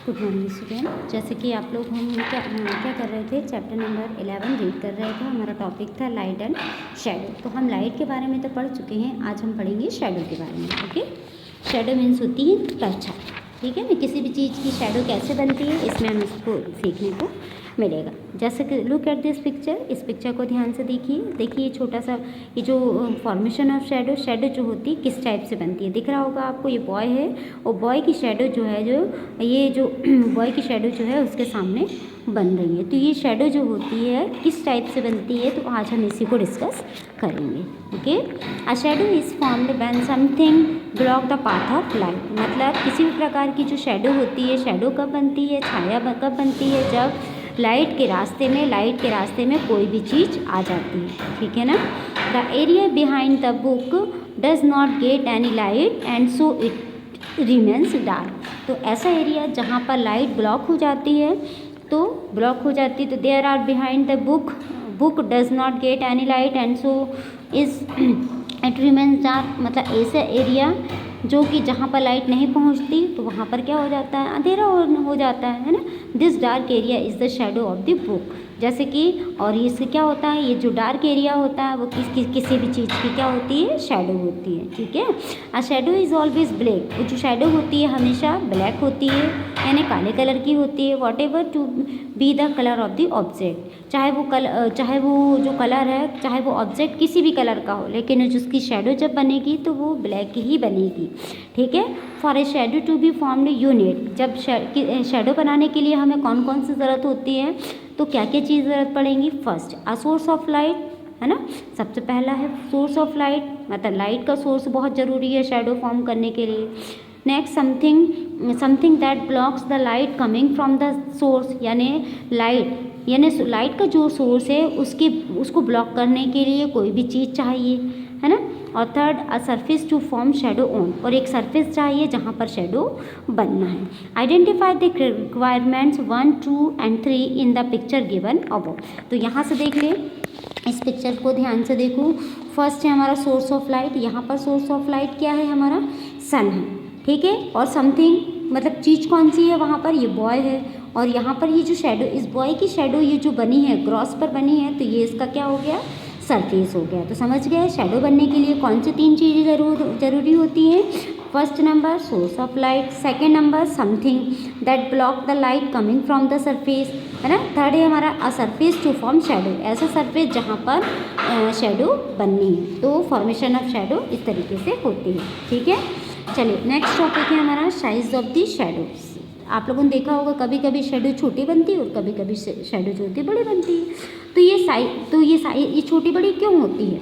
Good morning student. जैसे कि आप लोग हम क्या कर रहे थे, चैप्टर नंबर 11 रीड कर रहे थे। हमारा टॉपिक था लाइट एंड शेडो। तो हम लाइट के बारे में तो पढ़ चुके हैं, आज हम पढ़ेंगे शेडो के बारे में। ओके, शेडो मीन्स होती है परछाई। ठीक है ना, किसी भी चीज़ की शेडो कैसे बनती है इसमें हम इसको सीखने को मिलेगा। जैसे कि लुक एट दिस पिक्चर, इस पिक्चर को ध्यान से देखिए छोटा सा ये जो फॉर्मेशन ऑफ शेडो, शेडो जो होती है किस टाइप से बनती है दिख रहा होगा आपको। ये बॉय है और बॉय की शेडो जो है, जो बॉय की शेडो जो है उसके सामने बन रही है। तो ये शेडो जो होती है किस टाइप से बनती है, तो आज हम इसी को डिस्कस करेंगे। Okay, a shadow is formed when something block the path of light. मतलब किसी भी प्रकार की जो शेडो होती है, शेडो कब बनती है, छाया कब बनती है, जब लाइट के रास्ते में कोई भी चीज़ आ जाती है। ठीक है ना। The area behind the book does not get any light and so it remains dark. तो ऐसा एरिया जहाँ पर लाइट ब्लॉक हो जाती है तो there are behind the book does not get any light and so is it remains dark. मतलब ऐसा एरिया जो कि जहाँ पर लाइट नहीं पहुँचती तो वहाँ पर क्या हो जाता है, अंधेरा हो जाता है ना। This dark area is the shadow of the book. जैसे कि और इससे क्या होता है, ये जो डार्क एरिया होता है वो किसी भी चीज़ की क्या होती है, शेडो होती है। ठीक है। A shadow is always black. वो जो शेडो होती है हमेशा ब्लैक होती है, यानी काले कलर की होती है। Whatever to be the colour of the object, चाहे वो जो कलर है, चाहे वो ऑब्जेक्ट किसी भी कलर का हो, लेकिन जिसकी शेडो जब बनेगी तो वो ब्लैक ही बनेगी। ठीक है। For a shadow to be formed unit, जब शेडो बनाने के लिए हमें कौन कौन सी ज़रूरत होती है, तो क्या क्या चीज़ ज़रूरत पड़ेंगी। First, a source of light, है ना। सबसे पहला है सोर्स ऑफ लाइट, मतलब लाइट का सोर्स बहुत ज़रूरी है शेडो फॉर्म करने के लिए। Next, something that blocks the light coming from the source, यानी लाइट का जो सोर्स है उसको ब्लॉक करने के लिए कोई भी चीज़ चाहिए, है ना। और third, a surface to form shadow on, और एक सरफेस चाहिए जहाँ पर शेडो बनना है। Identify the requirements 1, 2 and 3 in the picture given above. तो यहाँ से देख लें, इस पिक्चर को ध्यान से देखो। फर्स्ट है हमारा सोर्स ऑफ लाइट। यहाँ पर सोर्स ऑफ लाइट क्या है, हमारा सन है। ठीक है। और समथिंग मतलब चीज़ कौन सी है, वहाँ पर ये बॉय है। और यहाँ पर ये जो शेडो, इस बॉय की शेडो ये जो बनी है क्रॉस पर बनी है, तो ये इसका क्या हो गया, सरफेस हो गया। तो समझ गए शेडो बनने के लिए कौन सी 3 चीज़ें जरूरी होती हैं। First number source of light, second number something that block the light coming from the surface, है ना। थर्ड है हमारा a surface to form shadow, ऐसा सरफेस जहाँ पर शेडो बननी है। तो फॉर्मेशन ऑफ शेडो इस तरीके से होती है। ठीक है। चलिए नेक्स्ट टॉपिक है हमारा साइज ऑफ द शेडो। आप लोगों ने देखा होगा कभी कभी शेडो छोटी बनती है और कभी कभी शेडो जो होती है बड़ी बनती है। तो ये छोटी बड़ी क्यों होती है,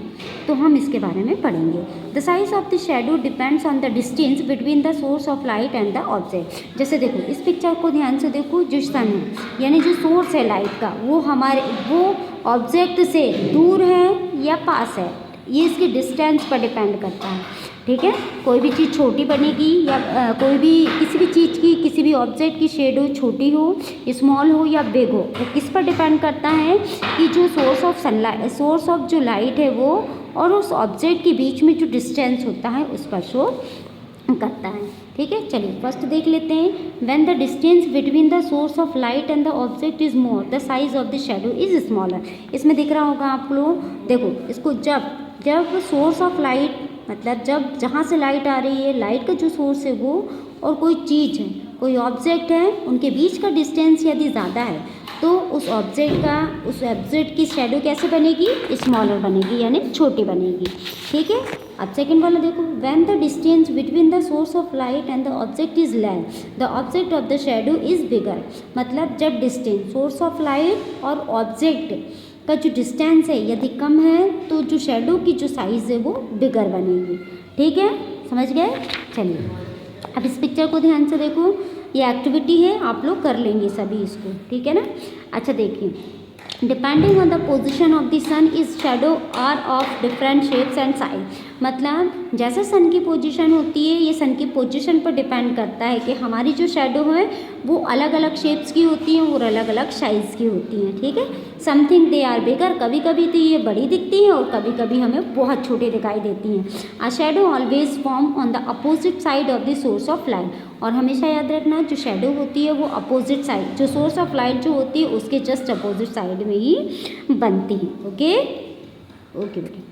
तो हम इसके बारे में पढ़ेंगे। The size of the shadow depends on the distance between the source of light and the object. जैसे देखो इस पिक्चर को ध्यान से देखो, जो सन है यानी जो सोर्स है लाइट का, वो ऑब्जेक्ट से दूर है या पास है, ये इसके डिस्टेंस पर डिपेंड करता है। ठीक है। कोई भी चीज़ छोटी बनेगी या किसी भी चीज़ की, किसी भी ऑब्जेक्ट की शेडो छोटी हो, स्मॉल हो या बिग हो, वो किस पर डिपेंड करता है कि जो सोर्स ऑफ जो लाइट है वो और उस ऑब्जेक्ट के बीच में जो डिस्टेंस होता है उस पर शो करता है। ठीक है। चलिए फर्स्ट देख लेते हैं। When the distance between the source of light and the object is more, the size of the shadow is smaller. इसमें दिख रहा होगा आप लोग, देखो इसको जब सोर्स ऑफ लाइट, मतलब जहाँ से लाइट आ रही है, लाइट का जो सोर्स है वो और कोई चीज़ है, कोई ऑब्जेक्ट है, उनके बीच का डिस्टेंस यदि ज़्यादा है तो उस ऑब्जेक्ट की शेडो कैसे बनेगी, स्मॉलर बनेगी, यानी छोटी बनेगी। ठीक है। अब सेकंड वाला देखो, when the distance between the source of light and the object is less, the object of the shadow is bigger. मतलब जब डिस्टेंस सोर्स ऑफ लाइट और ऑब्जेक्ट का जो डिस्टेंस है यदि कम है तो जो शेडो की जो साइज़ है वो बिगर बनेगी। ठीक है, समझ गए। चलिए अब इस पिक्चर को ध्यान से देखो, ये एक्टिविटी है, आप लोग कर लेंगे सभी इसको। ठीक है ना। अच्छा देखिए, depending on the position of the sun is shadow are of different shapes and size. मतलब जैसे सन की पोजीशन होती है, ये सन की पोजीशन पर डिपेंड करता है कि हमारी जो शेडो है वो अलग अलग शेप्स की होती हैं और अलग अलग साइज़ की होती हैं, ठीक है। समथिंग दे आर बिगर, कभी कभी तो ये बड़ी दिखती हैं और कभी कभी हमें बहुत छोटी दिखाई देती हैं। A shadow always form on the opposite side of the source of light, और हमेशा याद रखना जो शेडो होती है वो अपोजिट साइड, जो सोर्स ऑफ लाइट जो होती है उसके जस्ट अपोजिट साइड में ही बनती है। ओके ओके बेटा।